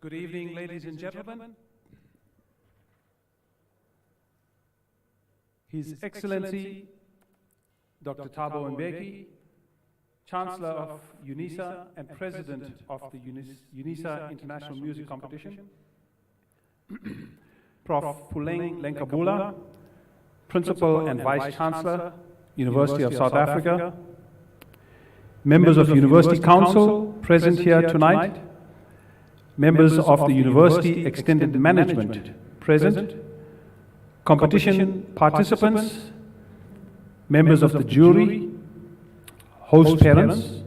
Good evening, ladies and gentlemen. His Excellency, Dr. Thabo Mbeki, Chancellor of Unisa and President of the Unisa International Music Competition, Prof. Puleng Lenkabula, Principal and Vice Chancellor, University of South Africa, members of University Council present here tonight, members of the University Extended Management present, competition participants, members of the jury, host parents,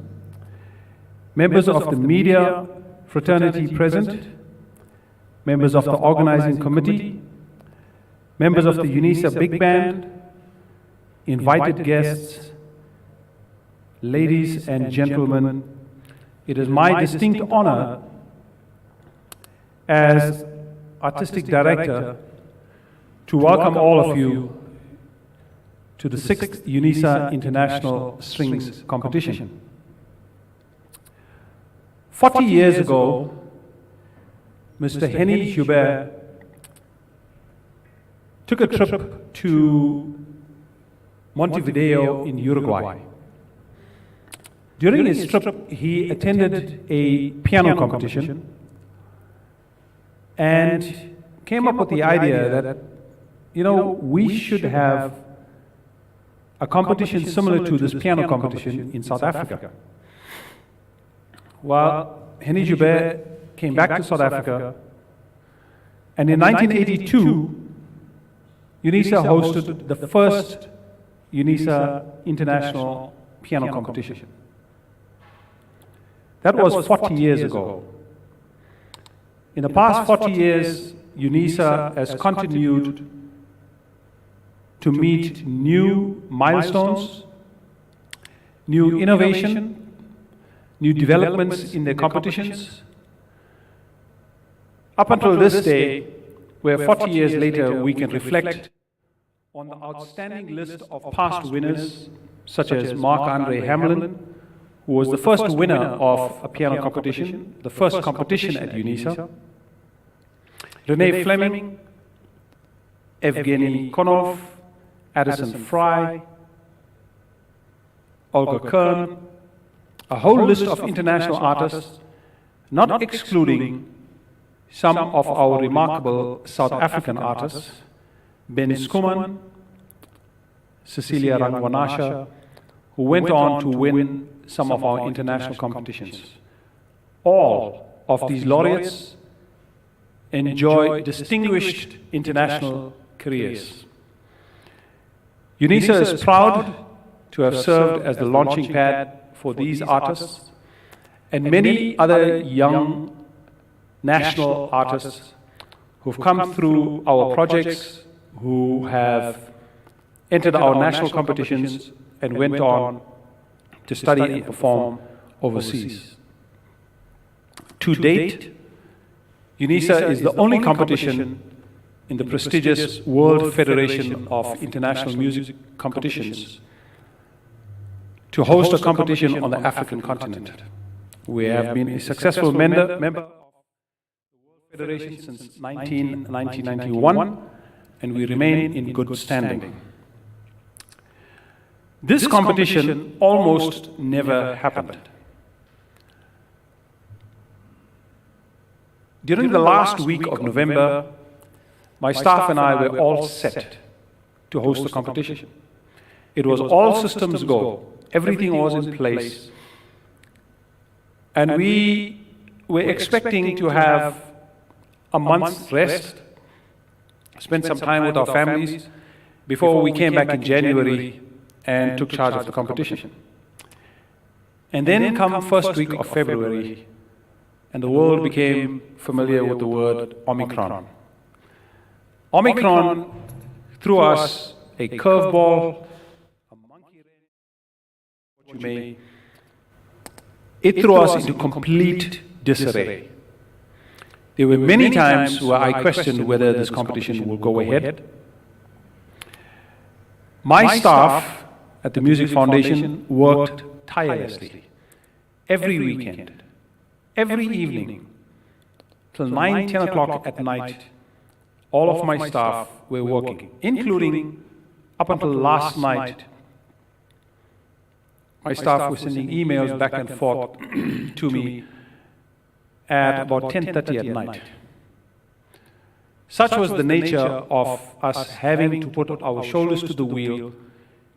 members of the media fraternity present, members of the organizing committee, members of the Unisa Big Band, invited guests, ladies and gentlemen, it is my distinct honor as Artistic Director to welcome all of you to the 6th Unisa International Strings Competition. 40 years ago, Mr. Henny Joubert took a trip to Montevideo in Uruguay. During his trip, he attended a piano competition and came up with the idea that, we should have a competition similar to this piano competition in South Africa. Well, Henny Joubert came back to South Africa, and in 1982, Unisa hosted the first Unisa International Piano Competition. That was 40 years ago. In the past 40 years, Unisa has continued to meet new milestones, new innovation, new developments in their competitions. Up until this day, where 40 years later we can reflect on the outstanding list of past winners, such as Marc-Andre Hamelin, who was the first winner of a piano competition, the first competition at Unisa, Renee Fleming, Evgeny Konov, Addison Fry, Olga Kern, a whole list of international artists, not excluding some of our remarkable South African artists, Ben Skuman, Cecilia Rangwanasha, who went on to win some of our international competitions. All of these laureates enjoy distinguished international careers. Unisa is proud to have served as the launching pad for these artists and many other young national artists who've come through our projects, who have entered our national competitions and went on to study and perform overseas. To date, Unisa is the only competition in the prestigious World Federation of International Music Competitions to host a competition on the African continent. We have been a successful member of the World Federation since 1991, and we remain in good standing. This competition almost never happened. During the last week of November, my staff and I were all set to host the competition. It was all systems go. Everything was in place. And we were expecting to have a month's rest, spend some time with our families, before we came back in January and took charge of the competition. And then come first week of February, and the world became familiar with the word Omicron. Omicron threw us a curveball, a monkey wrench, what you may. It threw us into complete disarray. There were many times where I questioned whether this competition will go ahead. My staff at the Music Foundation worked tirelessly every weekend, every evening, till 9, 10 o'clock at night, all of my staff were working, including up until last night. My staff was sending emails back and forth to me at about 10:30 at night. Such was the nature of us having to put our shoulders to the wheel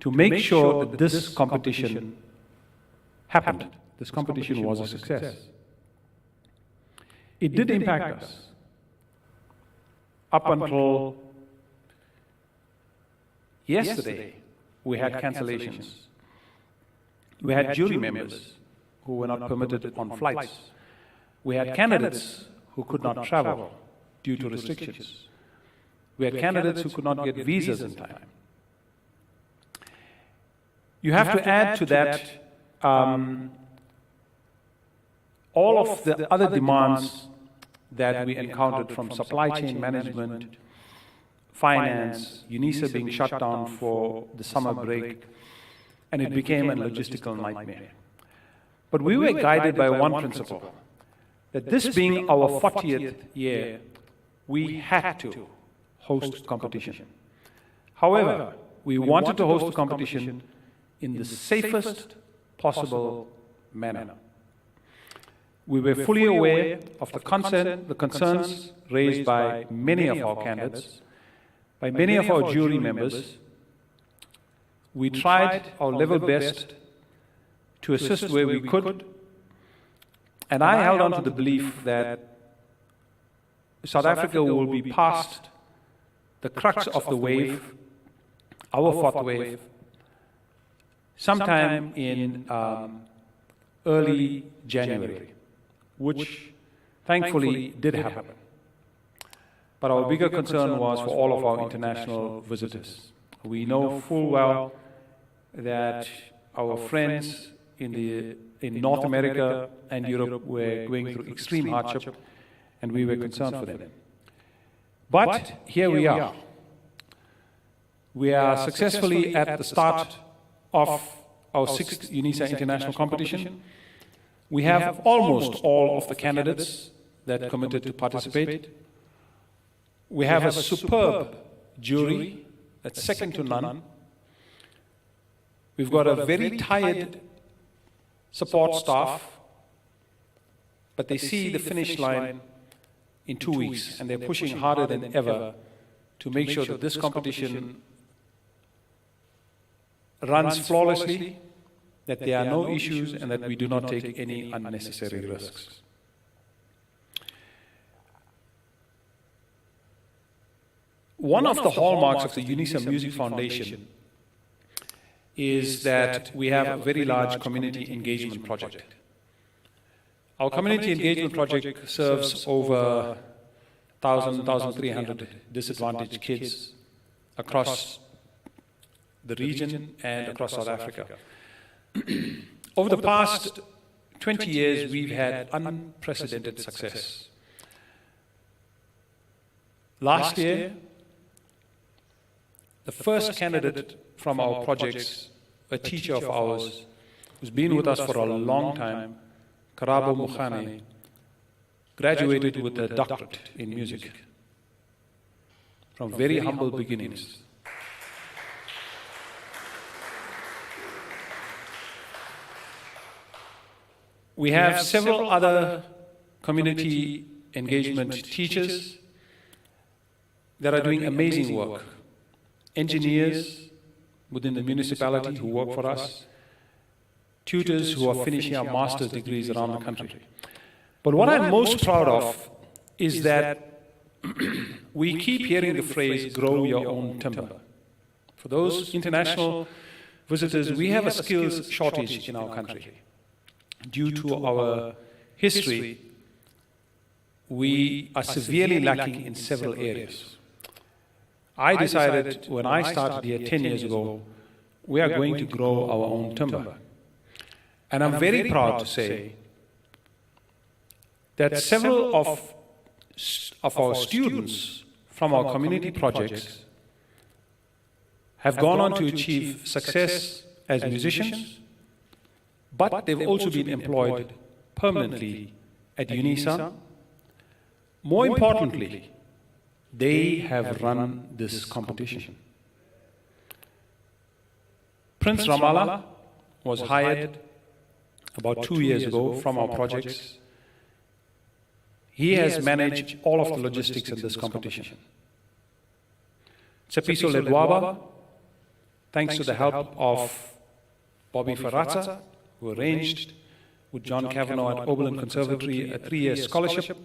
to make sure that this competition happened. This competition was a success. It did impact us up until yesterday. We had cancellations. We had jury members who were not permitted on flights. We had candidates who could not travel due to restrictions. We had candidates who could not get visas in time. You have to add to that all of the other demands that we encountered from supply chain management, finance, Unisa being shut down for the summer break, and it became a logistical nightmare. But we were guided by one principle, that this being our 40th year, we had to host competition. However, we wanted to host the competition in the safest possible manner. We were fully aware of the concerns raised by many of our candidates, by many of our jury members. We tried our level best to assist where we could, and I held on to the belief that South Africa will be past the crux of the wave, our fourth wave, sometime in early January, which thankfully did happen. But our bigger concern was for all of our international visitors. We know full well that our friends in North America and Europe were going through extreme hardship, and we were concerned for them. But here we are. We are successfully at the start of our 6th Unisa International Competition. We have almost all of the candidates that committed to participate. We have a superb jury that's second to none. We've got a very tired support staff, but they see the finish line in 2 weeks, and they're pushing harder than ever to make sure that this competition runs flawlessly, that there are no issues, and that we do not take any unnecessary risks. One of the hallmarks of the Unisa Music Foundation is that we have a very large community engagement project. Our community engagement project serves over 1,300 disadvantaged kids across the region and across South Africa. Over the past 20 years, we've had unprecedented success. Last year, the first candidate from our projects, a teacher of ours who's been with us for a long time, Karabo Mukhane, graduated with a doctorate in music from very humble beginnings. We have several other community engagement teachers that are doing amazing work. Engineers within the municipality who work for us, tutors who are finishing our master's degrees around the country. But what I'm most proud of is that we keep hearing the phrase, grow your own timber. For those international visitors, we have a skills shortage in our country. Due to our history, we are severely lacking in several areas. I decided when I started here 10 years ago, we are going to grow our own timber. And I'm very proud to say that several of our students from our community projects have gone on to achieve success as musicians, but they've also been employed permanently at Unisa More importantly, they have run this competition. Prince Ramallah was hired about 2 years ago from our projects. He has managed all of the logistics in this competition. Tsepiso Ledwaba, thanks to the help of Bobby Ferrazza, who arranged with John Kavanagh at Oberlin Conservatory a 3-year scholarship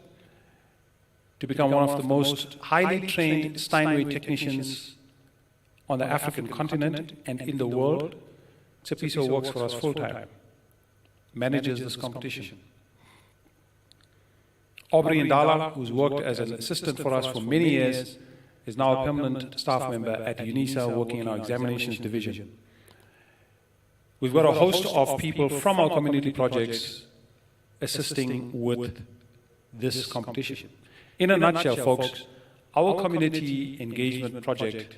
to become one of the most highly trained Steinway technicians on the African continent and in the world. Tsepiso works for us full-time, manages this competition. Aubrey Ndala, who's worked as an assistant for us for many years, is now a permanent staff member at Unisa working in our examinations division. We've got a host of people from our community projects assisting with this competition. In a nutshell, folks, our community engagement project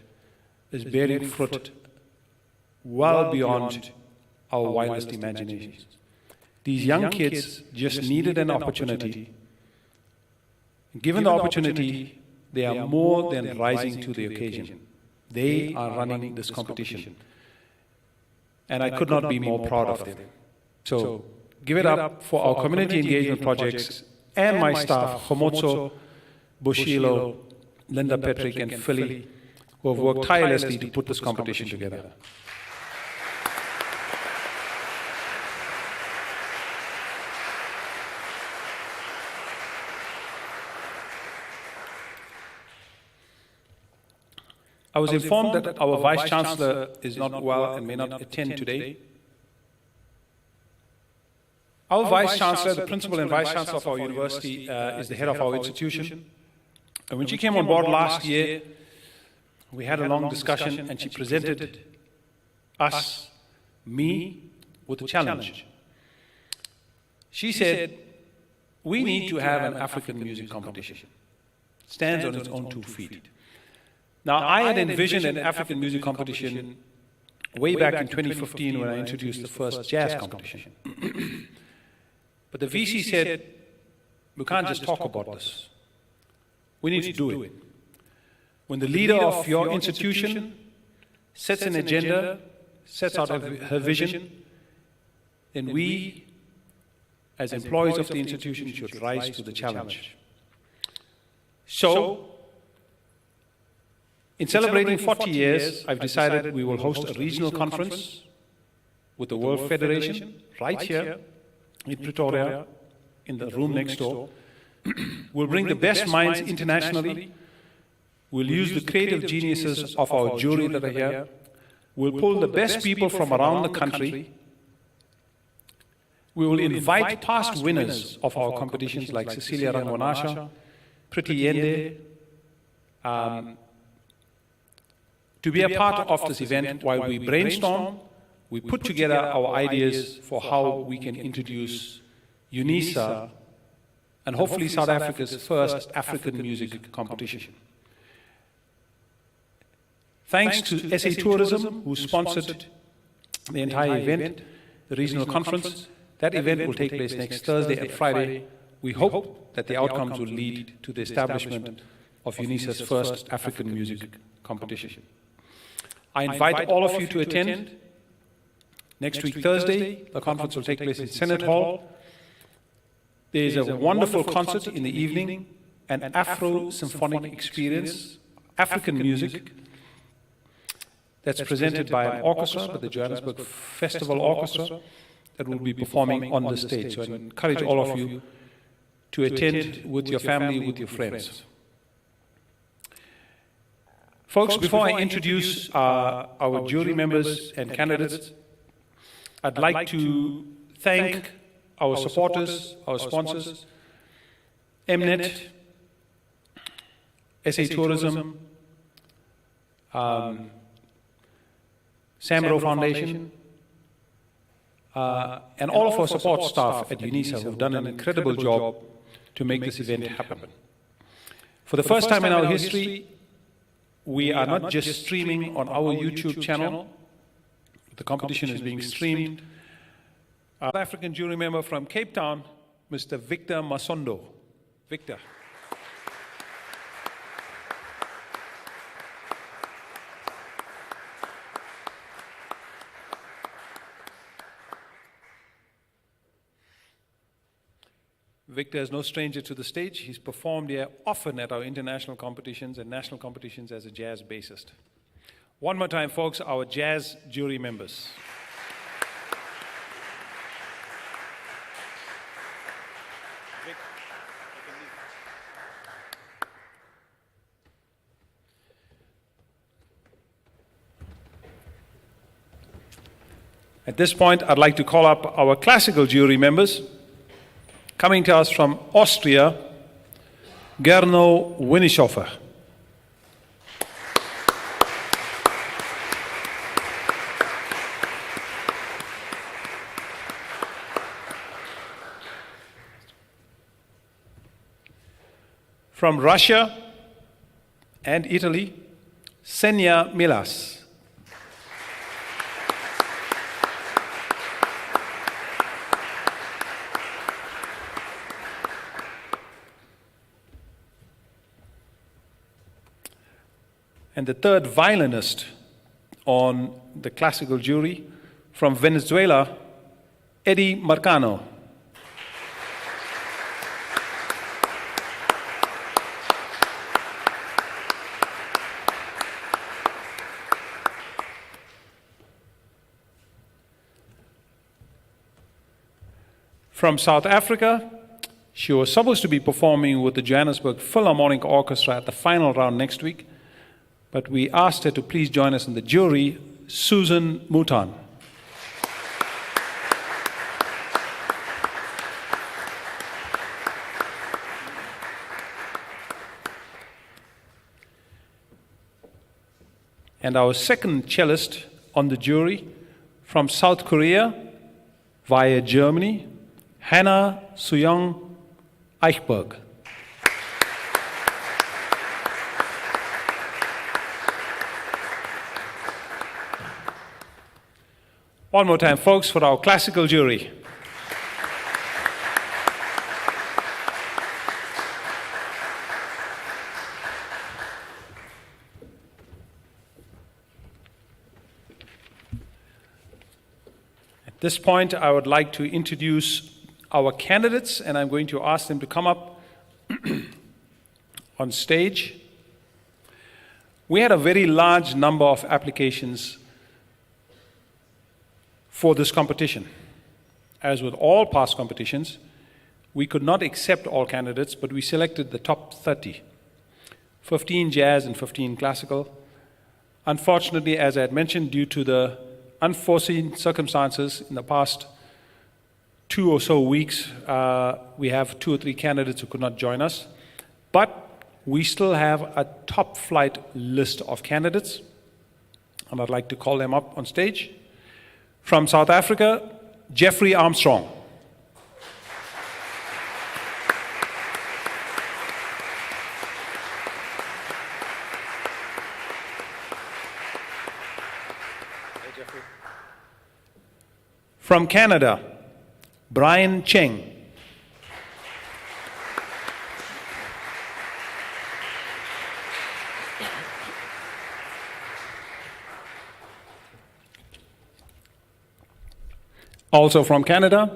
is bearing fruit well beyond our wildest imaginations. These young kids just needed an opportunity. Given the opportunity, they are more than rising to the occasion. They are running this competition. And I could not be more proud of them. So, give it up for our community engagement projects and my staff, Homotso, Bushilo, Linda Patrick, and Philly, who have worked tirelessly to put this competition together. I was informed that our Vice-Chancellor is not well and may not attend today. Our Vice-Chancellor, the Principal and Vice-Chancellor of our university, is the head of our institution. And when she came on board last year, we had a long discussion and she presented us, me, with a challenge. She said, we need to have an African music competition. Stands on its own 2 feet. Now, I had envisioned an African music competition way back in 2015 when I introduced the first jazz competition. But the VC said, we can't just talk about this. We need to do it. When the leader of your institution sets an agenda, sets out her vision, then we, as employees of the institution, should rise to the challenge. So, in celebrating 40 years, I've decided we will host a regional conference with the World Federation right here in Pretoria, in the room next door. We'll bring the best minds internationally. We'll use the creative geniuses of our jury that are here. We'll pull the best people from around the country. We will invite past winners of our competitions like Cecilia Rangwanasha, Priti Yende, to be a part of this event while we brainstorm, we put together our ideas for how we can introduce Unisa and hopefully South Africa's first African music competition. Thanks to SA Tourism, who sponsored the entire event, the regional conference. That event will take place next Thursday and Friday. We hope that the outcomes will lead to the establishment of Unisa's first African music competition. I invite all of you to attend. Next week, Thursday, the conference will take place in Senate Hall. There is a wonderful concert in the evening, an Afro-symphonic experience, African music, that's presented by an orchestra, by the Johannesburg Festival Orchestra, that will be performing on the stage. So I encourage all of you to attend with your family, with your friends. Folks, before I introduce our jury members and candidates, I'd like to thank our supporters, our sponsors, Mnet, SA Tourism, Samro Foundation, and all of our support staff at Unisa who've done an incredible job to make this event happen. For the first time in our history, we are not just streaming on our YouTube channel. The competition is being streamed. Our African jury member from Cape Town, Mr. Victor Masondo. Victor. Victor is no stranger to the stage. He's performed here often at our international competitions and national competitions as a jazz bassist. One more time, folks, our jazz jury members. At this point, I'd like to call up our classical jury members. Coming to us from Austria, Gernot Winnishofer. From Russia and Italy, Senya Milas. And the third violinist on the classical jury, from Venezuela, Eddie Marcano. From South Africa, she was supposed to be performing with the Johannesburg Philharmonic Orchestra at the final round next week, but we asked her to please join us in the jury, Susan Mouton. And our second cellist on the jury, from South Korea via Germany, Hannah Suyong Eichberg. One more time, folks, for our classical jury. At this point, I would like to introduce our candidates, and I'm going to ask them to come up on stage. We had a very large number of applications for this competition. As with all past competitions, we could not accept all candidates, but we selected the top 30, 15 jazz and 15 classical. Unfortunately, as I had mentioned, due to the unforeseen circumstances in the past 2 or so weeks, we have 2 or 3 candidates who could not join us, but we still have a top flight list of candidates, and I'd like to call them up on stage. From South Africa, Jeffrey Armstrong. Hey, Jeffrey. From Canada, Brian Cheng. Also from Canada,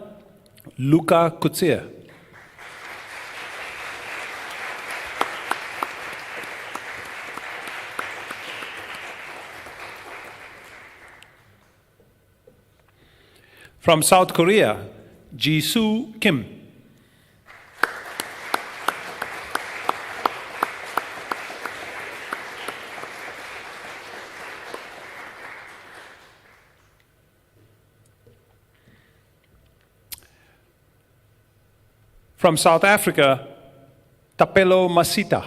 Luca Kutsier. From South Korea, Jisoo Kim. From South Africa, Tapelo Masita.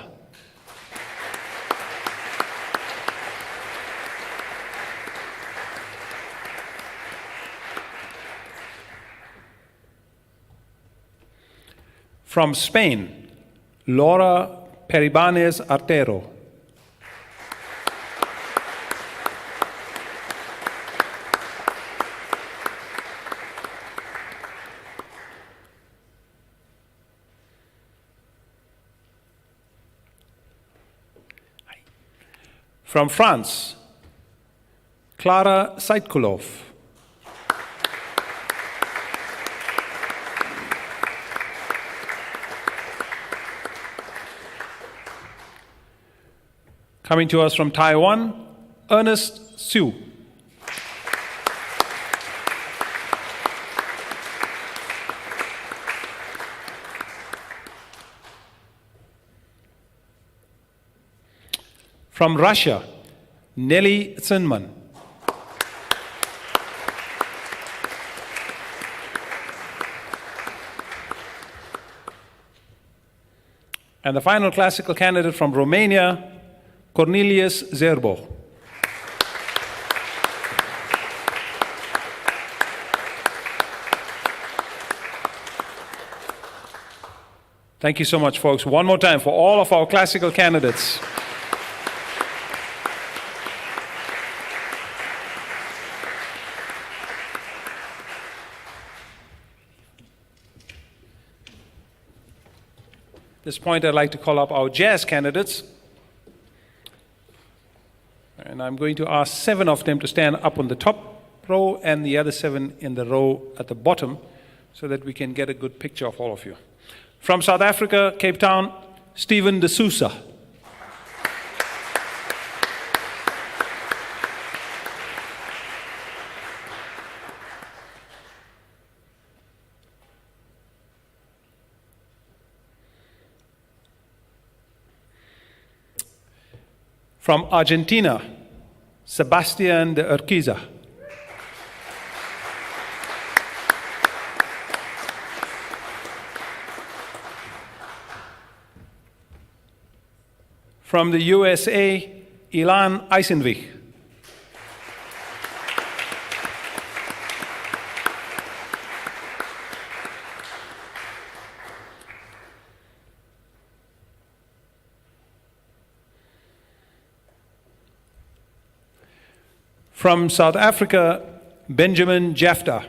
From Spain, Laura Peribanes Artero. From France, Clara Saitkulov. Coming to us from Taiwan, Ernest Su. From Russia, Nelly Zinman. And the final classical candidate from Romania, Cornelius Zerbo. Thank you so much, folks. One more time for all of our classical candidates. At this point, I'd like to call up our jazz candidates. And I'm going to ask 7 of them to stand up on the top row and the other 7 in the row at the bottom so that we can get a good picture of all of you. From South Africa, Cape Town, Stephen de Sousa. From Argentina, Sebastián de Urquiza. From the USA, Ilan Eisenwig. From South Africa, Benjamin Jafta.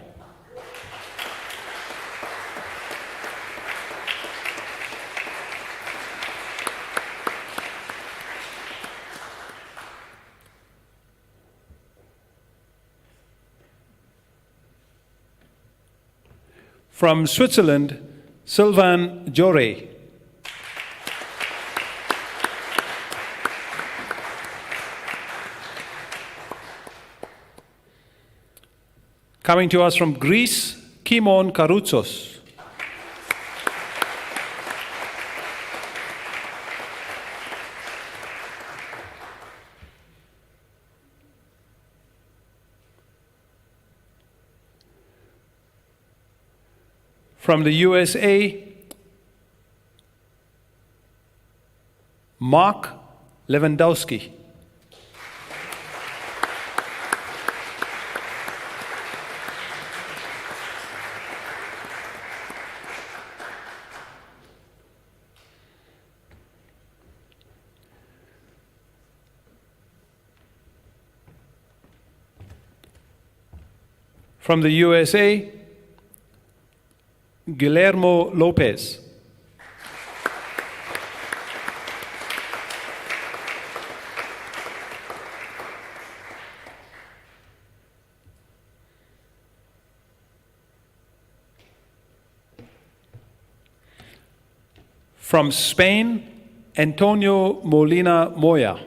From Switzerland, Sylvain Jore. Coming to us from Greece, Kimon Karoutsos. From the USA, Mark Lewandowski. From the USA, Guillermo Lopez. From Spain, Antonio Molina Moya.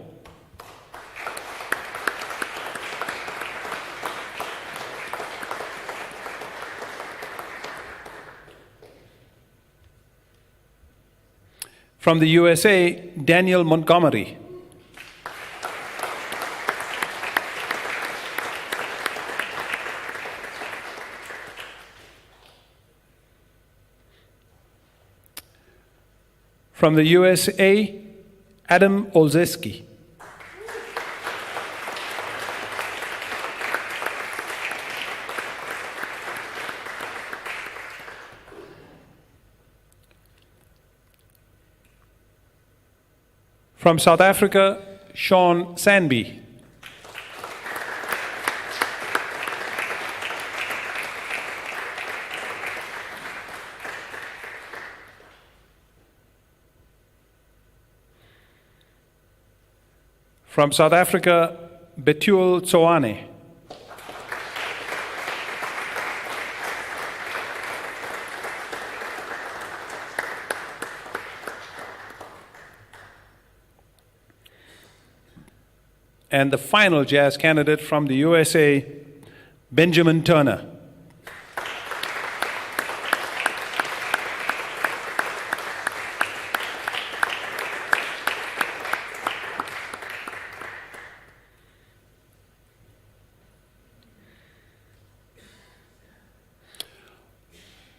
From the USA, Daniel Montgomery. From the USA, Adam Olszewski. From South Africa, Sean Sanby. From South Africa, Betul Tsoane. And the final jazz candidate from the USA, Benjamin Turner.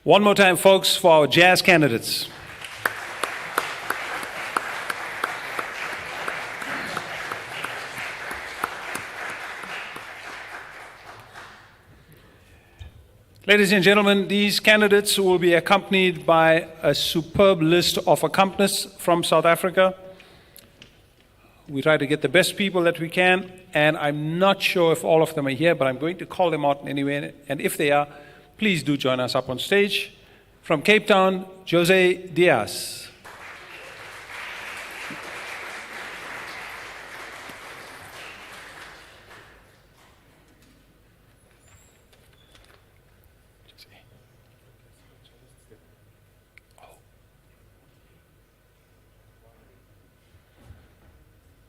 One more time, folks, for our jazz candidates. Ladies and gentlemen, these candidates will be accompanied by a superb list of accompanists from South Africa. We try to get the best people that we can, and I'm not sure if all of them are here, but I'm going to call them out anyway, and if they are, please do join us up on stage. From Cape Town, Jose Diaz.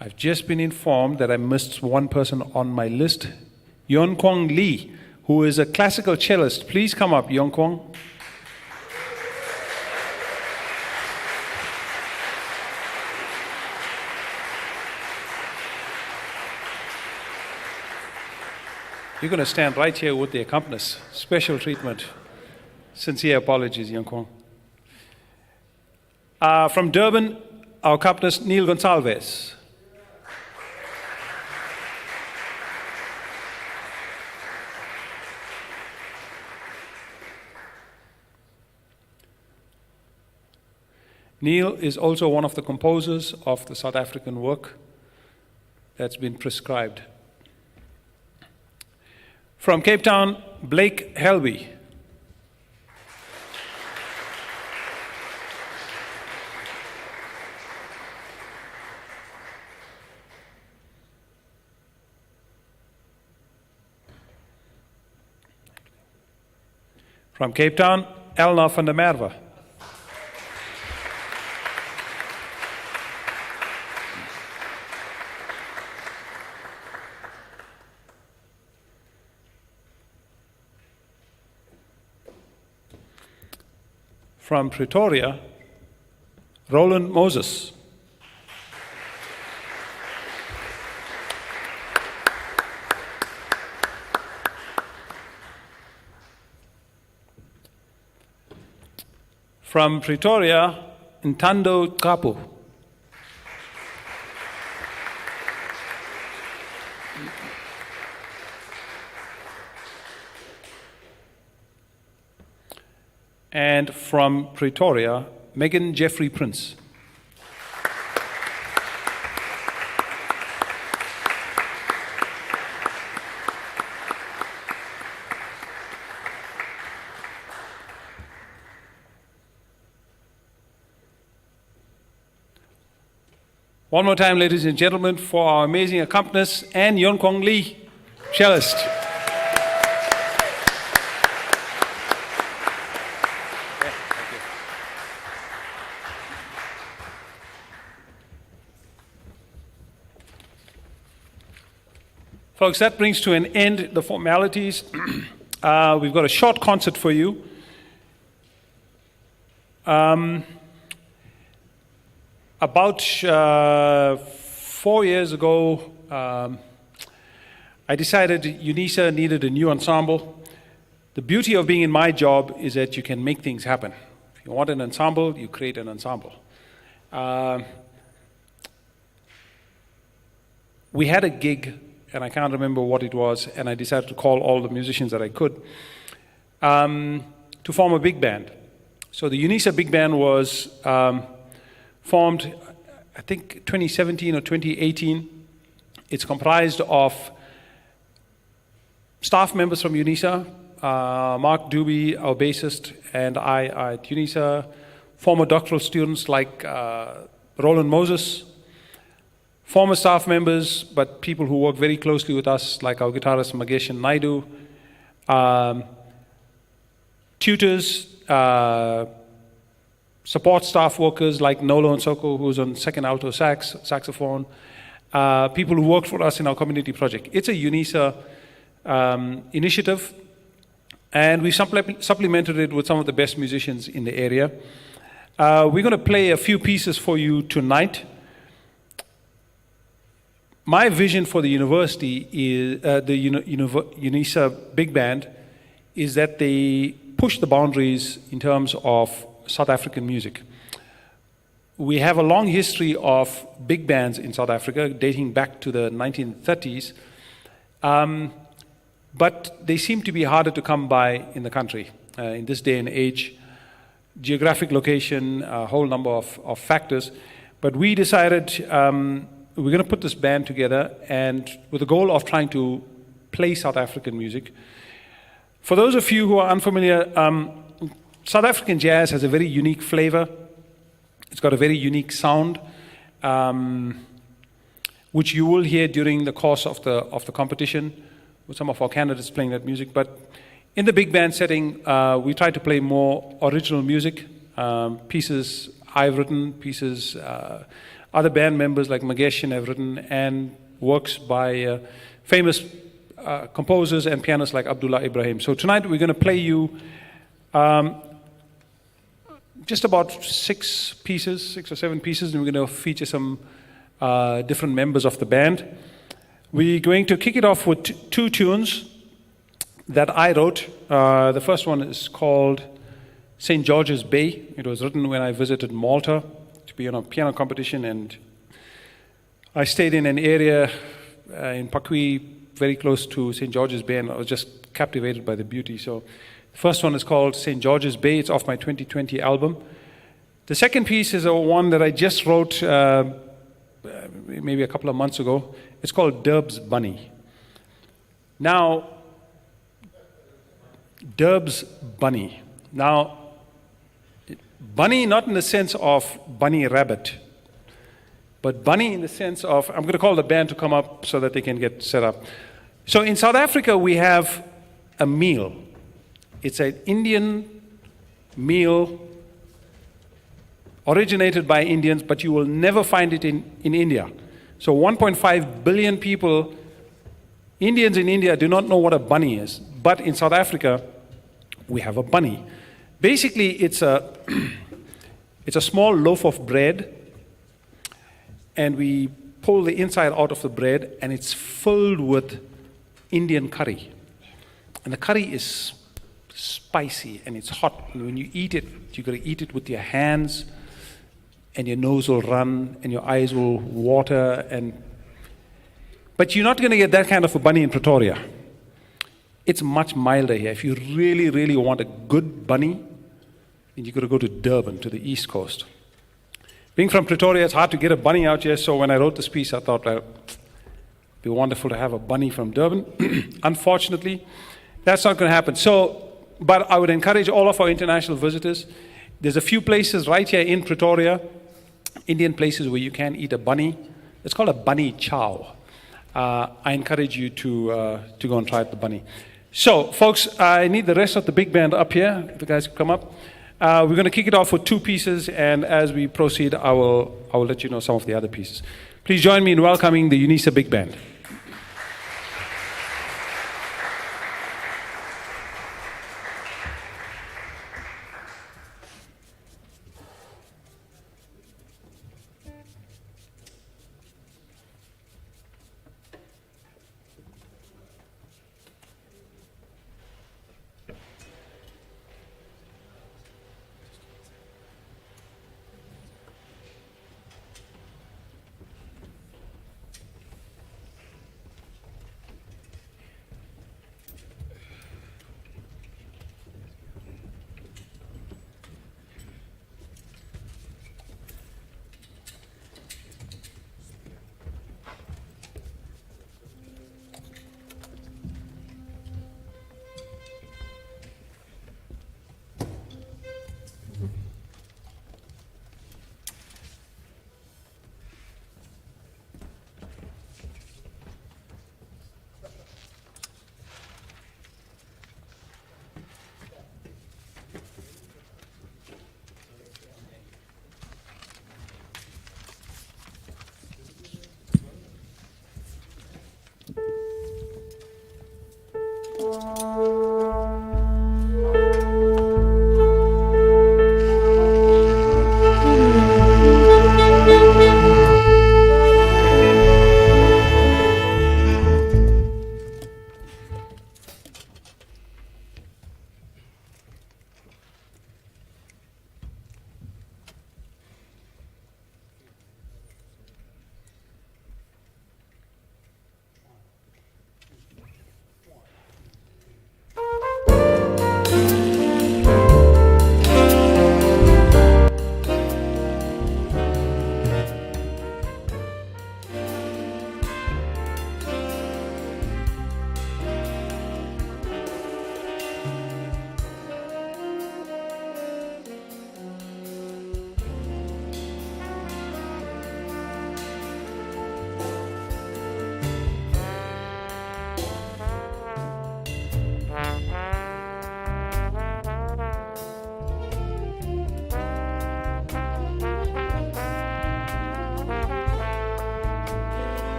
I've just been informed that I missed one person on my list, Yon Kwong Lee, who is a classical cellist. Please come up, Yon Kwong. You're going to stand right here with the accompanist. Special treatment. Sincere apologies, Yon Kwong. From Durban, our accompanist, Neil Gonsalves. Neil is also one of the composers of the South African work that's been prescribed. From Cape Town, Blake Helby. From Cape Town, Elna van der Merwe. From Pretoria, Roland Moses. From Pretoria, Ntando Kapu. And from Pretoria, Megan Jeffrey Prince. One more time, ladies and gentlemen, for our amazing accompanist and Yon Kwong Lee, cellist. Folks, that brings to an end the formalities. We've got a short concert for you. About 4 years ago, I decided Unisa needed a new ensemble. The beauty of being in my job is that you can make things happen. If you want an ensemble, you create an ensemble. We had a gig, and I can't remember what it was, and I decided to call all the musicians that I could to form a big band. So the Unisa Big Band was formed, I think, 2017 or 2018. It's comprised of staff members from Unisa, Mark Doobie, our bassist, and I at Unisa, former doctoral students like Roland Moses, former staff members, but people who work very closely with us, like our guitarist Mageshan Naidu, tutors, support staff workers like Nolo Nsoko, who's on second alto saxophone, people who work for us in our community project. It's a Unisa initiative, and we supplemented it with some of the best musicians in the area. We're going to play a few pieces for you tonight. My vision for the university is the Unisa Big Band is that they push the boundaries in terms of South African music. We have a long history of big bands in South Africa dating back to the 1930s, but they seem to be harder to come by in the country in this day and age. Geographic location, a whole number of factors, but we decided we're going to put this band together and with the goal of trying to play South African music. For those of you who are unfamiliar, South African jazz has a very unique flavor. It's got a very unique sound, which you will hear during the course of the competition with some of our candidates playing that music. But in the big band setting, we try to play more original music, pieces I've written, pieces other band members like Mageshin have written, and works by famous composers and pianists like Abdullah Ibrahim. So tonight we're going to play you just about 6 or 7 pieces, and we're going to feature some different members of the band. We're going to kick it off with 2 tunes that I wrote. The first one is called St. George's Bay. It was written when I visited Malta to be on a piano competition, and I stayed in an area in Pakui very close to St. George's Bay, and I was just captivated by the beauty. So the first one is called St. George's Bay. It's off my 2020 album. The second piece is one that I just wrote maybe a couple of months ago. It's called Durb's Bunny. Now, Durb's Bunny. Now, bunny not in the sense of bunny rabbit, but bunny in the sense of, I'm going to call the band to come up so that they can get set up. So in South Africa, we have a meal. It's an Indian meal originated by Indians, but you will never find it in India. So 1.5 billion people, Indians in India, do not know what a bunny is. But in South Africa, we have a bunny. Basically, it's a small loaf of bread, and we pull the inside out of the bread, and it's filled with Indian curry. And the curry is spicy, and it's hot. And when you eat it, you've got to eat it with your hands, and your nose will run, and your eyes will water. But you're not going to get that kind of a bunny in Pretoria. It's much milder here. If you really, really want a good bunny, then you've got to go to Durban, to the East Coast. Being from Pretoria, it's hard to get a bunny out here, so when I wrote this piece, I thought it'd be wonderful to have a bunny from Durban. Unfortunately, that's not going to happen. But I would encourage all of our international visitors. There's a few places right here in Pretoria, Indian places where you can eat a bunny. It's called a bunny chow. I encourage you to go and try the bunny. So, folks, I need the rest of the big band up here. If the guys can come up. We're going to kick it off with 2 pieces, and as we proceed, I will let you know some of the other pieces. Please join me in welcoming the Unisa Big Band.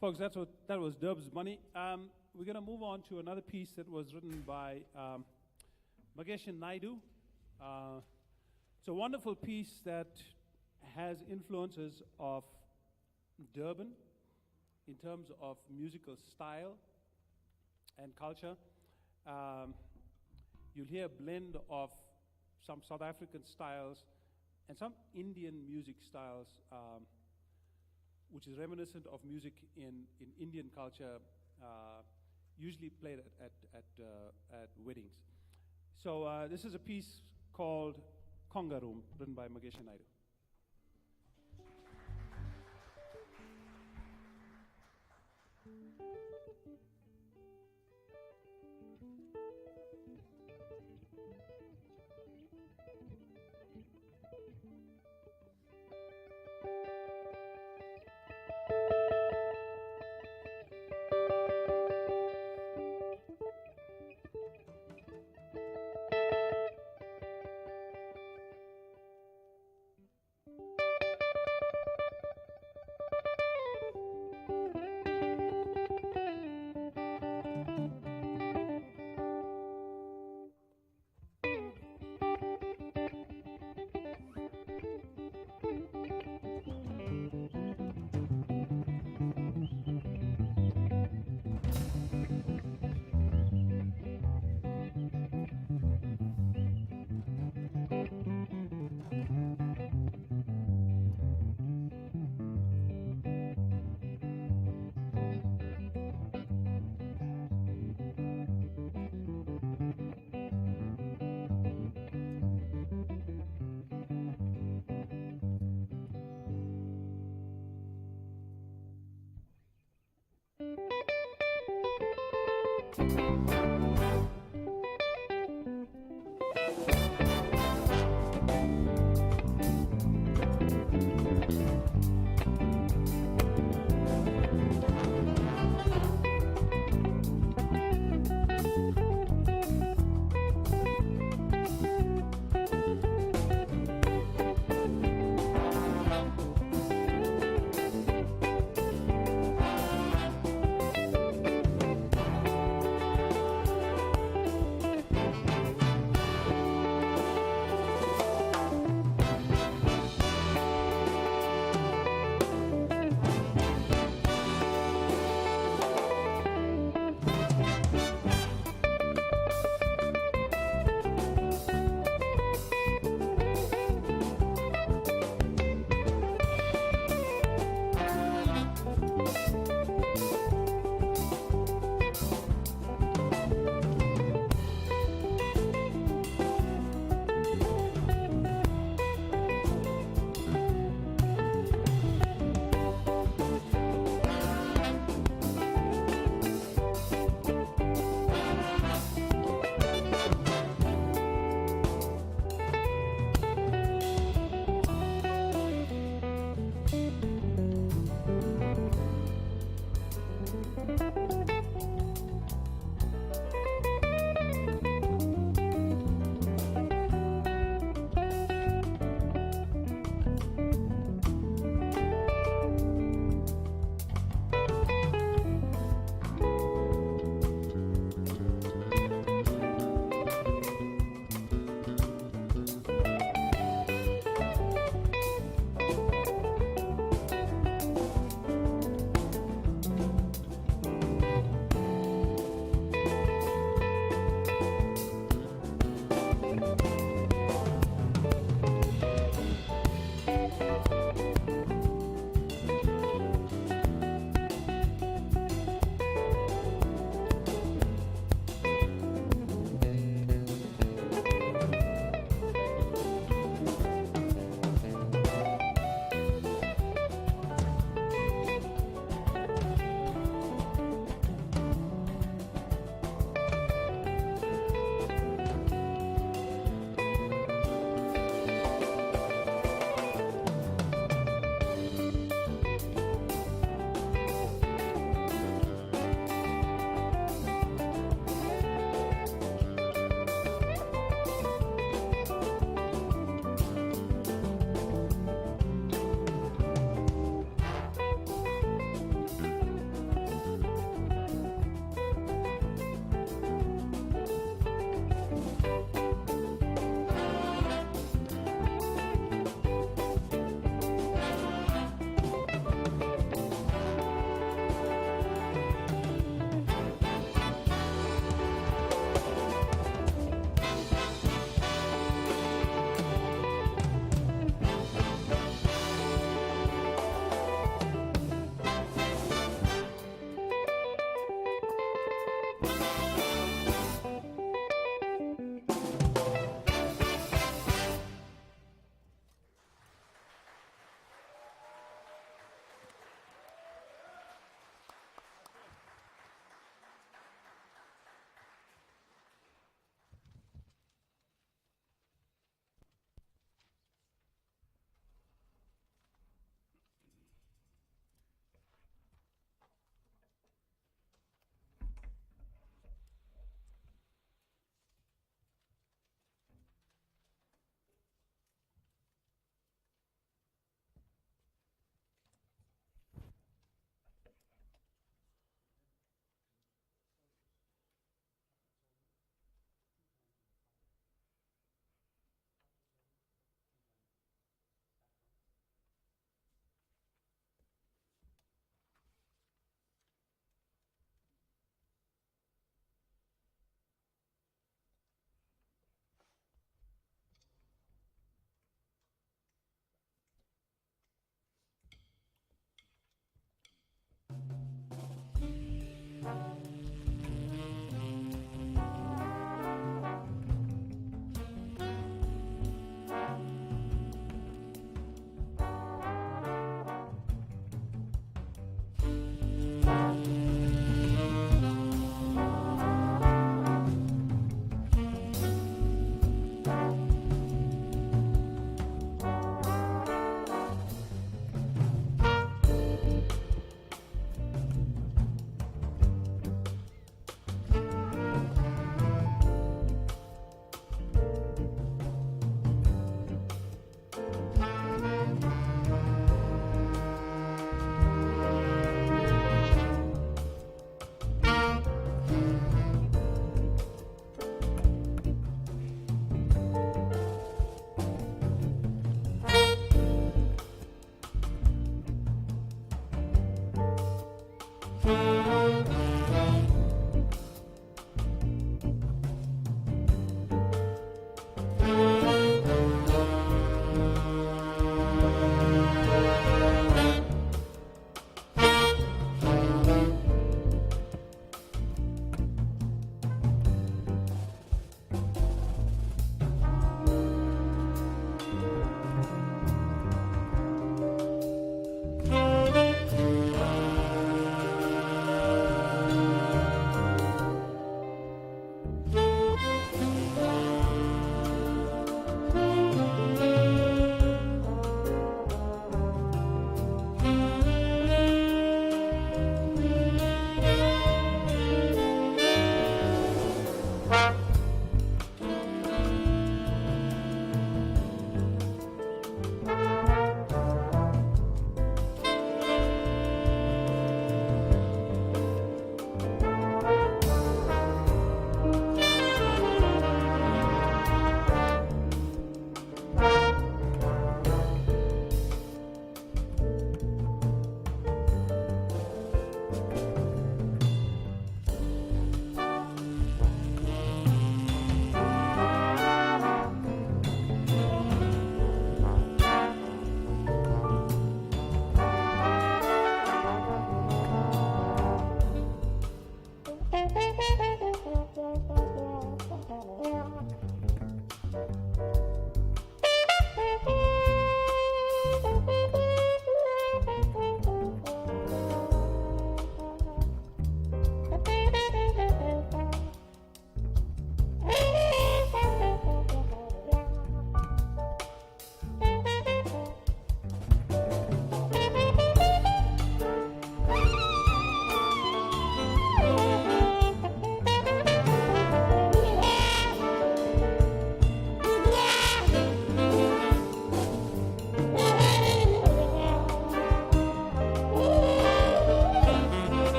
Folks, that was Durb's Money. We're going to move on to another piece that was written by Magesh Naidu. It's a wonderful piece that has influences of Durban in terms of musical style and culture. You'll hear a blend of some South African styles and some Indian music styles, which is reminiscent of music in Indian culture, usually played at weddings. So this is a piece called Conga Room, written by Magesh Naidu.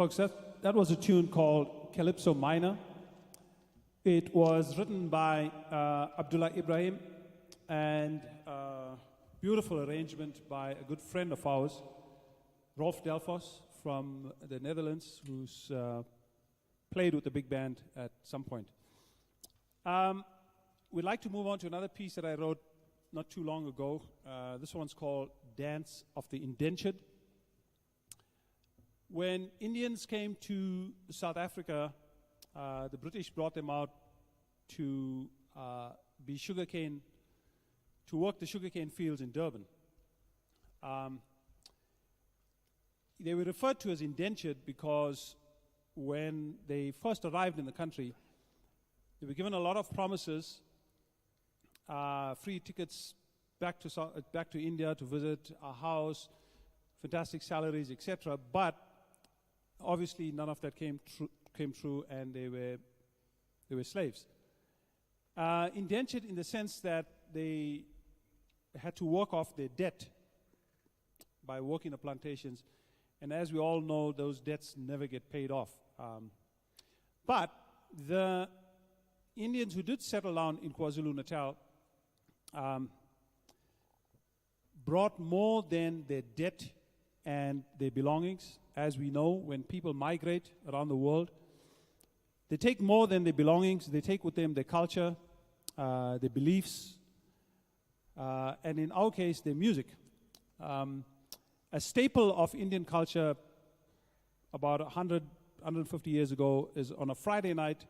Folks, that was a tune called Calypso Minor. It was written by Abdullah Ibrahim and beautiful arrangement by a good friend of ours, Rolf Delfos from the Netherlands, who's played with the big band at some point. We'd like to move on to another piece that I wrote not too long ago. This one's called Dance of the Indentured. When Indians came to South Africa, the British brought them out to be sugarcane, to work the sugarcane fields in Durban. They were referred to as indentured because when they first arrived in the country, they were given a lot of promises, free tickets back to India to visit our house, fantastic salaries, etc. But obviously, none of that came true, and they were slaves. Indentured in the sense that they had to work off their debt by working the plantations, and as we all know, those debts never get paid off. But the Indians who did settle down in KwaZulu-Natal brought more than their debt and their belongings. As we know, when people migrate around the world, they take more than their belongings. They take with them their culture, their beliefs, and in our case, their music. A staple of Indian culture about 150 years ago is on a Friday night,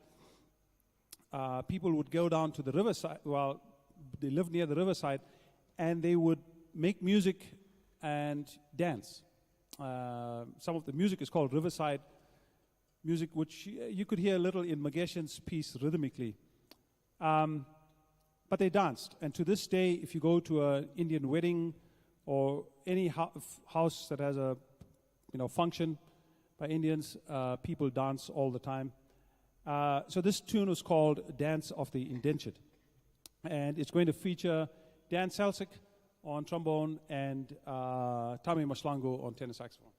people would go down to the riverside. Well, they lived near the riverside, and they would make music and dance. Some of the music is called Riverside music, which you could hear a little in Mageshan's piece rhythmically. But they danced, and to this day, if you go to an Indian wedding or any house that has a function by Indians, people dance all the time. So this tune was called Dance of the Indentured, and it's going to feature Dan Selsik on trombone and Tami Maslango on tenor saxophone.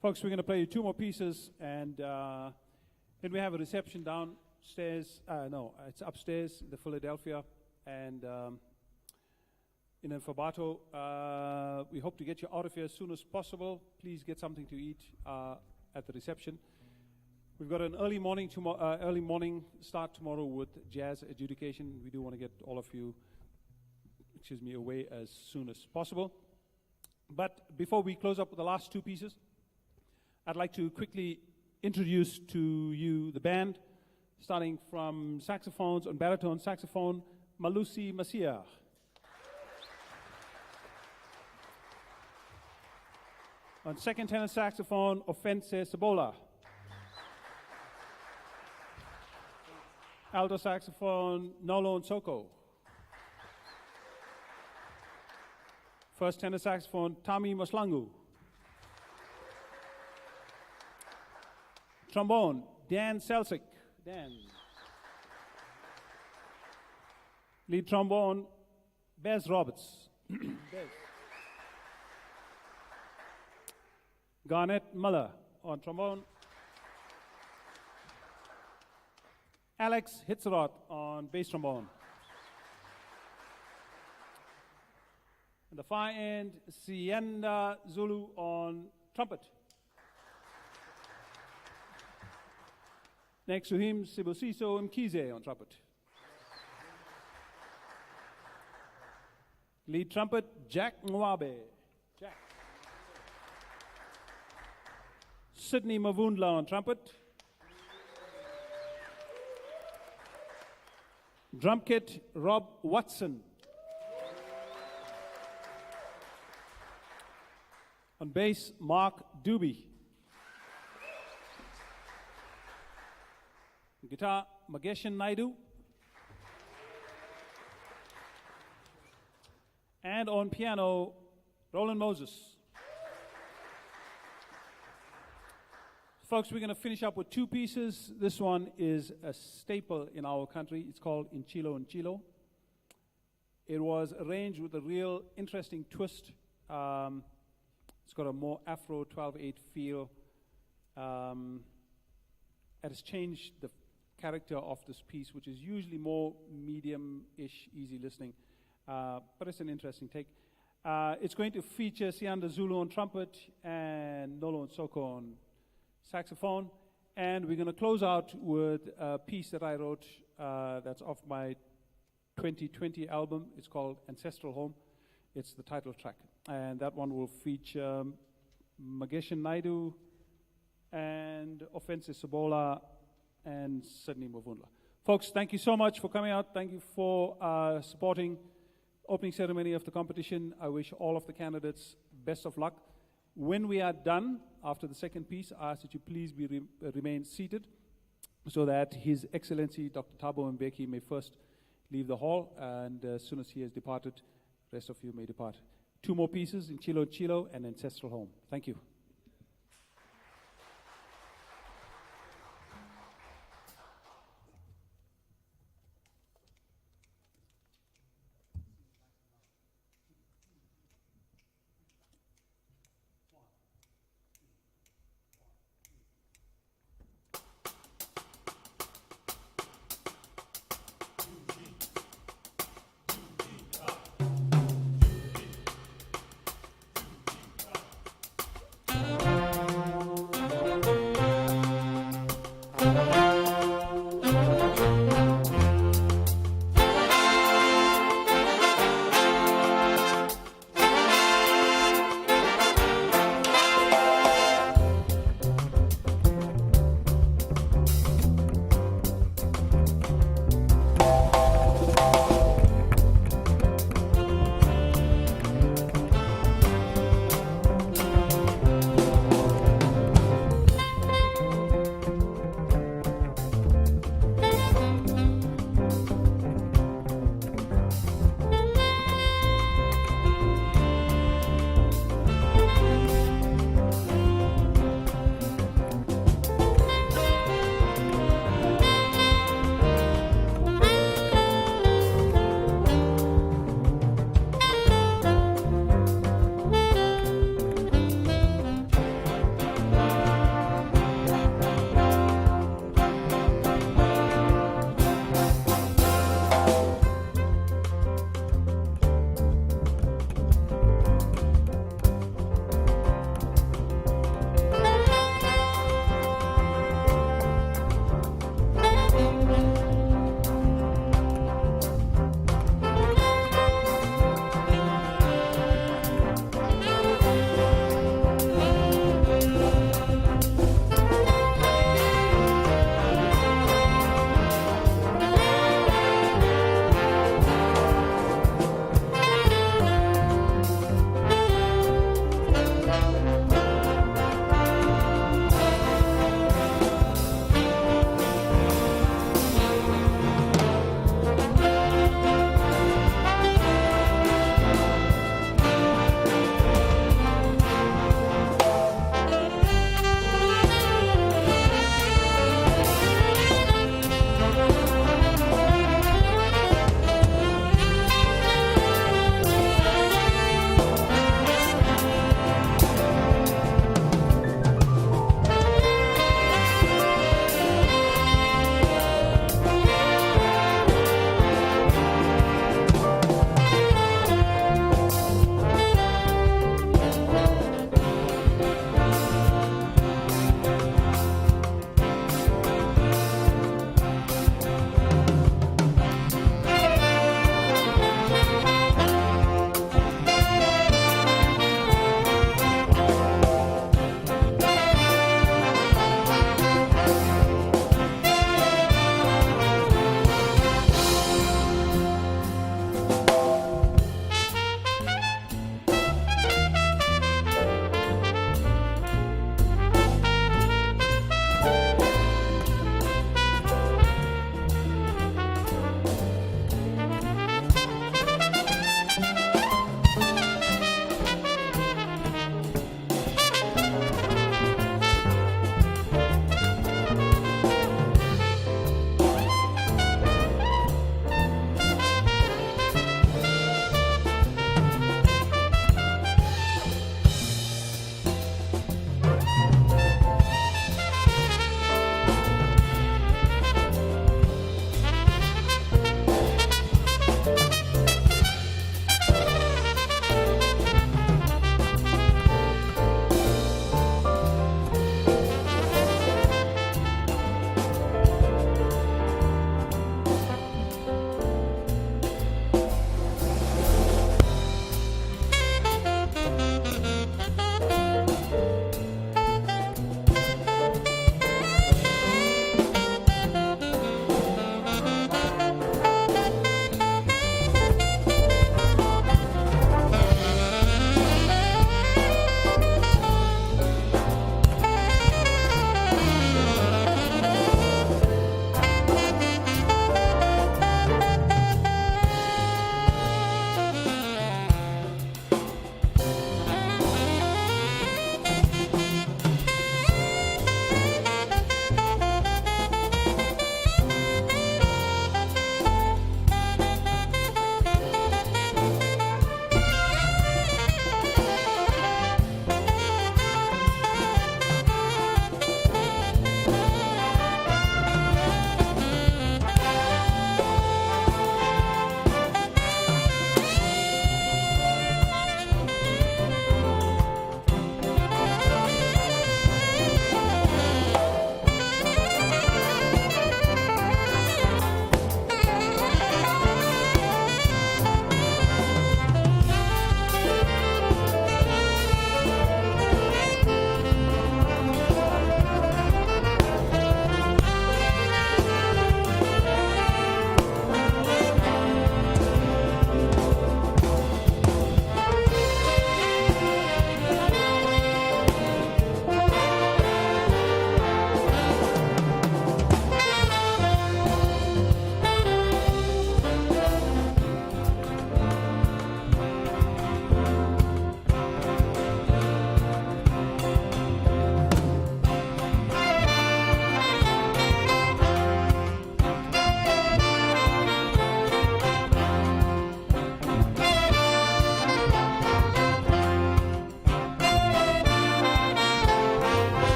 Folks, we're going to play you two more pieces, and then we have a reception downstairs. No, it's upstairs, the Philadelphia, and in Fabato. We hope to get you out of here as soon as possible. Please get something to eat at the reception. We've got an early morning start tomorrow with jazz adjudication. We do want to get all of you, away as soon as possible. But before we close up with the last two pieces, I'd like to quickly introduce to you the band, starting from saxophones on baritone saxophone, Malusi Masia. On second tenor saxophone, Offense Sabola. Alto saxophone, Nolo Nsoko. First tenor saxophone, Tami Moslangu. Trombone, Dan Selsik. Dan. Lead trombone, Bez Roberts. Bez. Garnett Muller on trombone. Alex Hitzerot on bass trombone. And the far end, Sienda Zulu on trumpet. Next to him, Sibusiso Mkize on trumpet. Lead trumpet, Jack Mwabe. Jack. Sydney Mavundla on trumpet. Drum kit, Rob Watson. On bass, Mark Doobie. Guitar, Mageshan Naidu. And on piano, Roland Moses. Folks, we're going to finish up with two pieces. This one is a staple in our country. It's called In Chilo In Chilo. It was arranged with a real interesting twist. It's got a more Afro 12/8 feel. It has changed the character of this piece, which is usually more medium-ish, easy listening. But it's an interesting take. It's going to feature Sianda Zulu on trumpet and Nolo Nsoko on saxophone. And we're going to close out with a piece that I wrote that's off my 2020 album. It's called Ancestral Home. It's the title track. And that one will feature Mageshan Naidu and Offense Sabola and Sydney Mavundla. Folks, thank you so much for coming out. Thank you for supporting opening ceremony of the competition. I wish all of the candidates best of luck. When we are done, after the second piece, I ask that you please remain seated so that His Excellency Dr. Thabo Mbeki may first leave the hall, and as soon as he has departed, the rest of you may depart. Two more pieces, In Chilo Chilo and Ancestral Home. Thank you.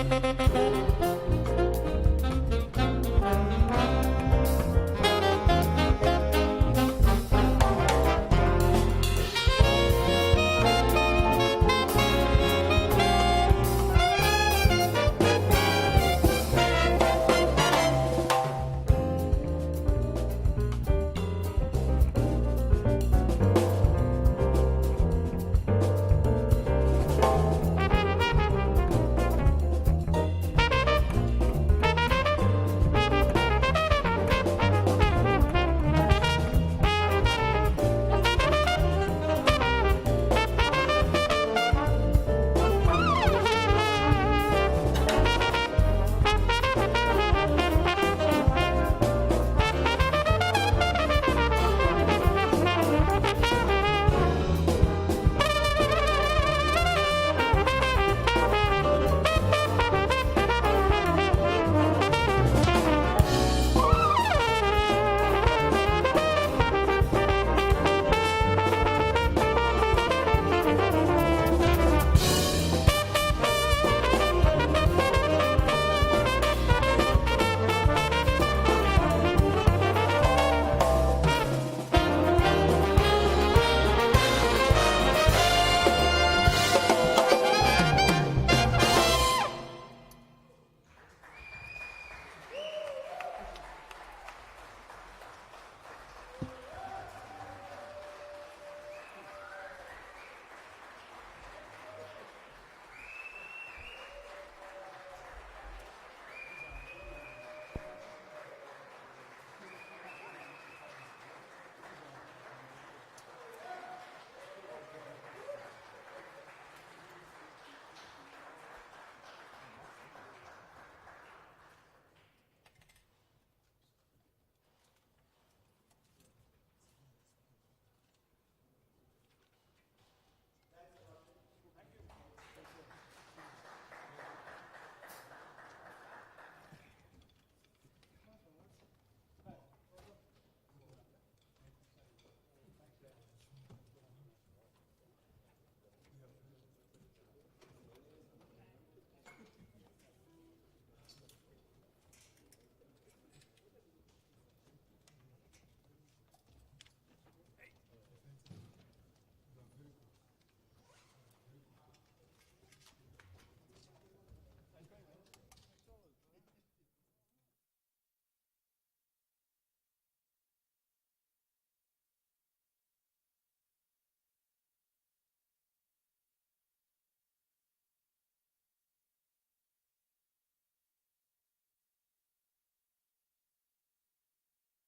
Untitled.